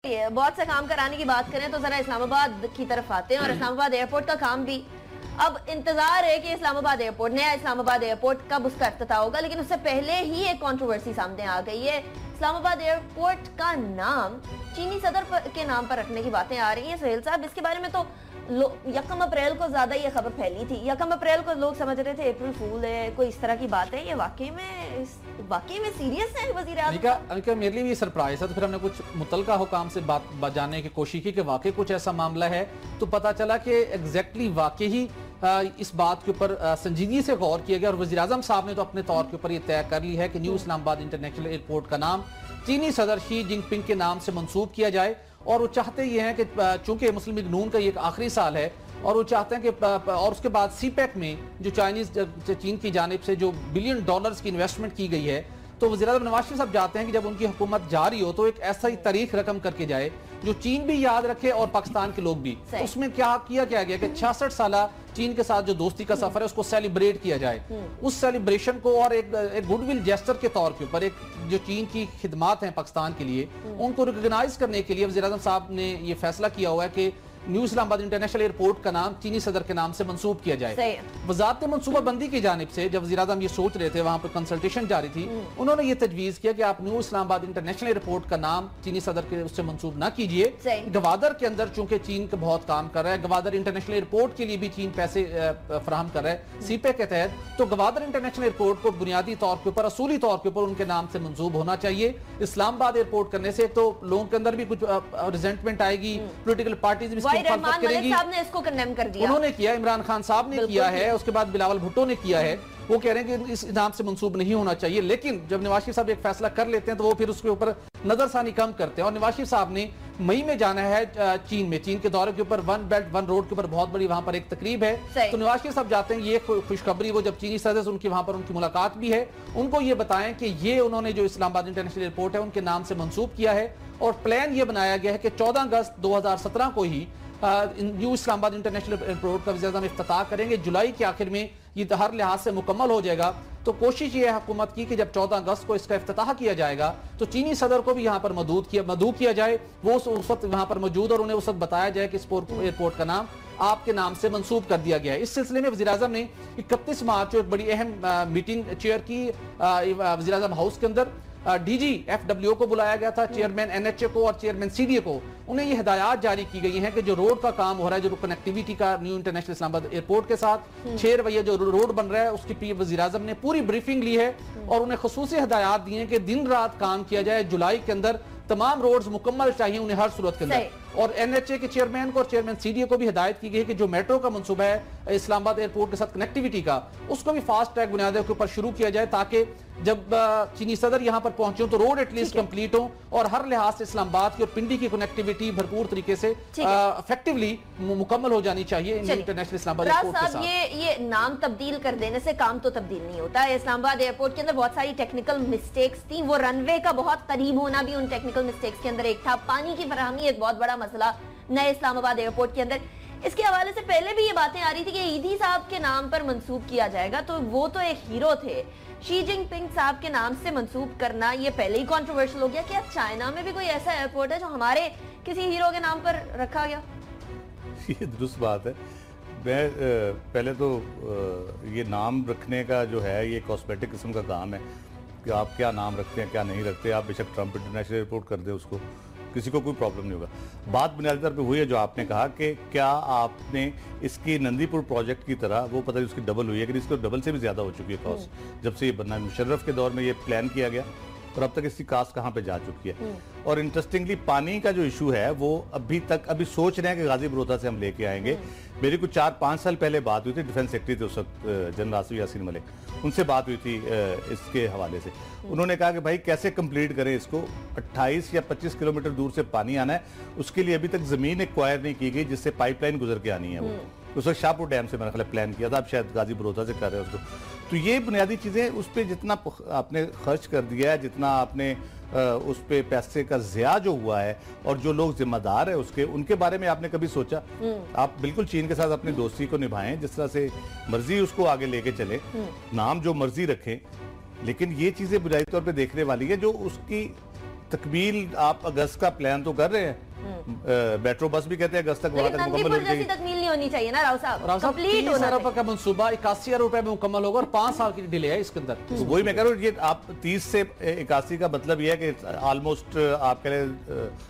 बहुत से काम कराने की बात करें तो जरा इस्लामाबाद की तरफ आते हैं और इस्लामाबाद एयरपोर्ट का काम भी अब इंतजार है कि इस्लामाबाद एयरपोर्ट नया इस्लामाबाद एयरपोर्ट कब उसका इफ्तिताह होगा, लेकिन उससे पहले ही एक कंट्रोवर्सी सामने आ गई है। इस्लामाबाद एयरपोर्ट का नाम चीनी सदर के नाम पर रखने की बातें आ रही हैं। सुहेल साहब, इसके बारे में तो 1 अप्रैल को ज्यादा ये खबर फैली थी। 1 अप्रैल को लोग समझ रहे थे अप्रैल फूल है, कोई इस तरह की बात है। ये वाकई में सीरियस है वज़ीर आज़म? मेरे लिए भी सरप्राइज है। तो फिर हमने कुछ मुतलका हुकाम से बात जानने की कोशिश की कि वाकई कुछ ऐसा मामला है। तो पता चला कि एग्जैक्टली वाकई ही इस बात के ऊपर संजीदगी से गौर किया गया और वज़ीर आज़म साहब ने तो अपने तौर के ऊपर ये तय कर ली है कि न्यू इस्लामाबाद इंटरनेशनल एयरपोर्ट का नाम चीनी सदर शी जिनपिंग के नाम से मंसूब किया जाए। और वो चाहते ये हैं कि चूंकि मुस्लिम लीग नून का ये एक आखिरी साल है और वो चाहते हैं कि और उसके बाद सीपैक में जो चीन की जानिब से जो $बिलियन की इन्वेस्टमेंट की गई है, तो वज़ीर आज़म नवाज शरीफ साहब चाहते हैं कि जब उनकी हुकूमत जारी हो तो एक ऐसा ही तारीख रकम करके जाए जो चीन भी याद रखे और पाकिस्तान के लोग भी। तो उसमें क्या किया गया कि 66 साल चीन के साथ जो दोस्ती का सफर है उसको सेलिब्रेट किया जाए। उस सेलिब्रेशन को और एक गुडविल जेस्टर के तौर के ऊपर एक जो चीन की खिदमात हैं पाकिस्तान के लिए उनको रिकॉग्नाइज करने के लिए वज़ीर आज़म साहब ने ये फैसला किया हुआ है कि न्यू इस्लामाबाद इंटरनेशनल एयरपोर्ट का नाम चीनी सदर के नाम से मंसूब किया जाए। वजारत मनसूबाबंदी की जानिब से जब वज़ीर आज़म ये सोच रहे थे, वहां पर कंसल्टेशन जारी थी, उन्होंने ये तजवीज किया कि आप न्यू इस्लामाबाद इंटरनेशनल एयरपोर्ट का नाम चीनी सदर के उससे मंसूब ना कीजिए। गवादर के अंदर चूंकि चीन का बहुत काम कर रहा है, गवादर इंटरनेशनल एयरपोर्ट के लिए भी चीन पैसे फराहम कर रहा है सीपे के तहत, तो गवादर इंटरनेशनल एयरपोर्ट को बुनियादी तौर के ऊपर असूली तौर के ऊपर उनके नाम से मंसूब होना चाहिए। इस्लामाबाद एयरपोर्ट करने से तो लोगों के अंदर भी कुछ रिजेंटमेंट आएगी, पोलिटिकल पार्टीज भी साहब ने इसको कंडेम कर दिया। उन्होंने किया, इमरान खान साहब ने किया है, उसके बाद बिलावल भुट्टो ने किया है। वो कह रहे हैं कि इस नाम से मंसूब नहीं होना चाहिए, लेकिन जब नवाज शरीफ साहब एक फैसला कर लेते हैं तो वो फिर उसके ऊपर नजरसानी कम करते हैं। और नवाज शरीफ साहब ने मई में जाना है चीन के दौरे के ऊपर वन बेल्ट वन रोड के ऊपर बहुत बड़ी वहां पर एक तकरीब है। तो नवाज शरीफ साहब जाते हैं, ये खुशखबरी वो जब चीनी सदस्य से उनकी वहां पर उनकी मुलाकात भी है, उनको ये बताएं कि ये उन्होंने जो इस्लामाबाद इंटरनेशनल एयरपोर्ट है उनके नाम से मंसूब किया है। और प्लान ये बनाया गया है कि 14 अगस्त 2017 को ही न्यू इस्लामाबाद इंटरनेशनल एयरपोर्ट का वज़ीर आज़म इफ्तिताह करेंगे। जुलाई के आखिर में ये हर लिहाज से मुकम्मल हो जाएगा। तो कोशिश ये है हुकूमत की कि जब 14 अगस्त को इसका इफ्तिताह किया जाएगा तो चीनी सदर को भी यहाँ पर मदऊ किया जाए, वो उस वक्त वहाँ पर मौजूद, और उन्हें उस वक्त बताया जाए कि इस एयरपोर्ट का नाम आपके नाम से मंसूब कर दिया गया है। इस सिलसिले में वज़ीर आज़म ने 31 मार्च को एक बड़ी अहम मीटिंग चेयर की वज़ीर आज़म हाउस के अंदर। डीजी FWO को बुलाया गया था, चेयरमैन NHA को और चेयरमैन CDA को। उन्हें ये हिदायत जारी की गई हैं कि जो रोड का काम हो रहा है, जो कनेक्टिविटी का न्यू इंटरनेशनल इस्लामाबाद एयरपोर्ट के साथ 6 रवैया जो रोड बन रहा है उसकी वज़ीर आज़म ने पूरी ब्रीफिंग ली है और उन्हें खुसूसी हिदायत दी है कि दिन रात काम किया जाए। जुलाई के अंदर तमाम रोड्स मुकम्मल चाहिए उन्हें हर सूरत के अंदर। और NHA के चेयरमैन को और चेयरमैन CDA को भी हिदायत की गई है कि जो मेट्रो का मंसूबा है इस्लामाबाद एयरपोर्ट के साथ कनेक्टिविटी का, उसको भी फास्ट ट्रैक बुनियादों के ऊपर शुरू किया जाए ताकि जब चीनी सदर यहां पर पहुंचे तो रोड एटलीस्ट कंप्लीट हो और हर लिहाज से इस्लामाबाद की और पिंडी की कनेक्टिविटी भरपूर तरीके से इफेक्टिवली मुकम्मल हो जानी चाहिए इंटरनेशनल इस्लामाबाद एयरपोर्ट के साथ। ये नाम तब्दील कर देने से काम तो तब्दील नहीं होता है। इस्लामाबाद एयरपोर्ट के अंदर बहुत सारी टेक्निकल मिस्टेक्स थी, वो रनवे का बहुत करीब होना भी उन टेक्निकल मिस्टेक्स के अंदर एक था। पानी की फराहमी एक बहुत बड़ा मसला नए इस्लामाबाद एयरपोर्ट के अंदर। इसके हवाले से पहले भी ये बातें आ रही थी कि ईदी साहब के नाम पर मंसूब किया जाएगा, तो वो तो एक हीरो थे। शी जिनपिंग साहब के नाम से मंसूब करना ये पहले ही कंट्रोवर्शियल हो गया। क्या चाइना में भी कोई ऐसा एयरपोर्ट है जो हमारे किसी हीरो के नाम पर रखा गया? ये दुरुस्त बात है। मैं पहले तो ये नाम रखने का जो है ये कॉस्मेटिक किस्म का काम है कि आप क्या नाम रखते हैं क्या नहीं रखते। आप बेशक ट्रंप इंटरनेशनल एयरपोर्ट कर दे, उसको किसी को कोई प्रॉब्लम नहीं होगा। बात बुनियादी तौर पे हुई है जो आपने कहा कि क्या आपने इसकी नंदीपुर प्रोजेक्ट की तरह, वो पता नहीं उसकी डबल हुई है कि इसको डबल से भी ज्यादा हो चुकी है कॉस्ट जब से ये बनना। मुशर्रफ के दौर में ये प्लान किया गया और अब तक इसकी कास्ट कहाँ पे जा चुकी है। और इंटरेस्टिंगली पानी का जो इशू है वो अभी सोच रहे हैं कि गाजी बरोदा से हम लेके आएंगे। मेरी कुछ 4-5 साल पहले बात हुई थी, डिफेंस सेक्रेटरी थे उस वक्त जनरल आसिफ यासीन मलिक, उनसे बात हुई थी इसके हवाले से। उन्होंने कहा कि भाई कैसे कंप्लीट करें इसको, 28 या 25 किलोमीटर दूर से पानी आना है, उसके लिए अभी तक जमीन एक्वायर नहीं की गई जिससे पाइपलाइन गुजर के आनी है। वो उस वक्त शाहपुर डैम से मैंने प्लान किया था, अब शायद गाजी बरोदा से कर रहे हैं उसको। तो ये बुनियादी चीजें, उस पर जितना आपने खर्च कर दिया है, जितना आपने उस पे पैसे का ज़िया जो हुआ है और जो लोग जिम्मेदार है उसके, उनके बारे में आपने कभी सोचा? आप बिल्कुल चीन के साथ अपनी दोस्ती को निभाएं, जिस तरह से मर्जी उसको आगे लेके चले, नाम जो मर्जी रखें, लेकिन ये चीजें बुनियादी तौर पे देखने वाली है जो उसकी तकमील आप अगस्त का प्लान तो कर रहे हैं, मेट्रो बस भी कहते हैं अगस्त तक वहां तक मुकम्मल हो जाएगी। तकमील नहीं होनी चाहिए ना राव साहब, कंप्लीट 30 होना अरब का मंसूबा 81 अरब रुपए में मुकम्मल होगा और 5 साल की डिले है इसके अंदर। तो वही मैं कह रहा हूँ, ये आप 30 से 81 का मतलब ये है कि ऑलमोस्ट आप कह रहे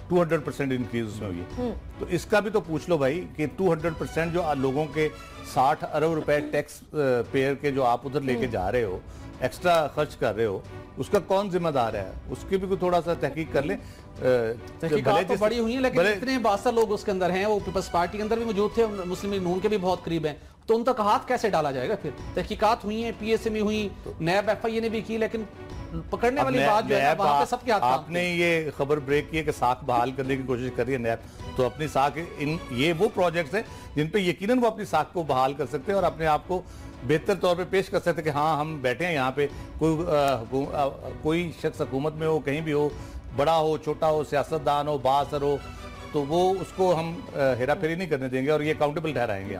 200% इंक्रीज उसमें हुई। तो इसका भी तो पूछ लो भाई कि 200% जो लोगों के 60 अरब रुपए टैक्स पेयर के जो आप उधर लेके जा रहे हो, एक्स्ट्रा खर्च कर रहे हो, उसका कौन जिम्मेदार है? उसकी भी थोड़ा सा तहकीक कर ले। तहकीकात तो बड़ी हुई है, लेकिन इतने 62 लोग उसके अंदर हैं, वो पीपल्स पार्टी के अंदर भी मौजूद थे, मुस्लिम लीग नून के भी बहुत करीब हैं, तो उन तक हाथ कैसे डाला जाएगा? फिर तहकीकात हुई है, पीएसए में हुई, नैब एफआईए ने भी की, लेकिन पकड़ने वाली बात जो है वहां पे सबके हाथ। आपने ये खबर ब्रेक की है कि साख बहाल करने की कोशिश कर रही है नैब, तो अपनी साख ये वो प्रोजेक्ट्स हैं जिन पे यकीनन वो अपनी साख को बहाल कर सकते हैं और अपने आप को बेहतर तौर पे पेश कर सकते हैं कि हाँ हम बैठे हैं यहाँ पे, कोई शख्स हुकूमत में हो, कहीं भी हो, बड़ा हो छोटा हो, सियासतदान हो, बासर हो, तो वो उसको हम हेरा फेरी नहीं करने देंगे और ये अकाउंटेबल ठहराएंगे।